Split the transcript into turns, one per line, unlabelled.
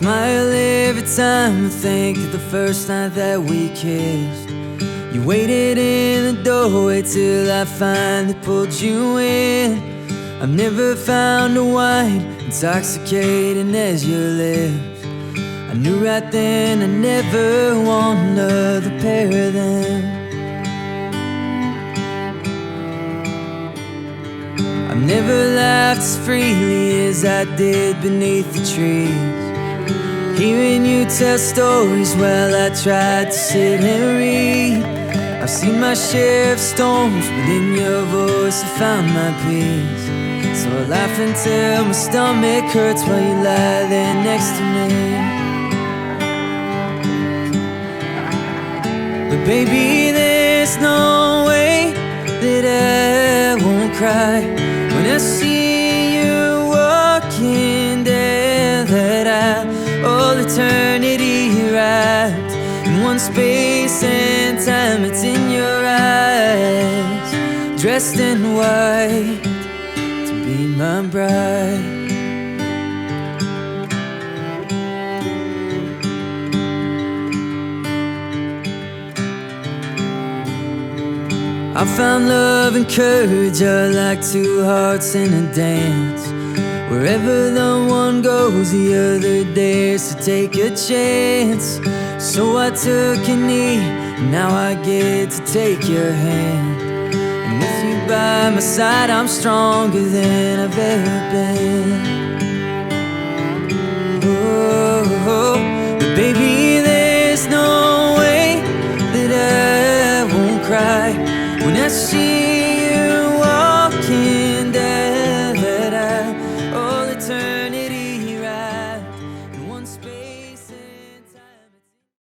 smile every time I think of the first night that we kissed. You waited in the doorway till I finally pulled you in. I've never found a wine intoxicating as your lips. I knew right then I never want another pair of them. I've never laughed as freely as I did beneath the trees, hearing you tell stories while I tried to sit and read. I've seen my share of storms, but in your voice I found my peace. So I laugh until my stomach hurts while you lie there next to me. But baby, there's no way that I won't cry when I see you walking down that aisle. All eternity wrapped in one space and time. It's in your eyes, dressed in white, to be my bride. I found love and courage are like two hearts in a dance. Wherever the one goes, the other dares to take a chance. So I took a knee, and now I get to take your hand. And with you by my side, I'm stronger than I've ever been. Oh, but baby, there's no way that I won't cry when I see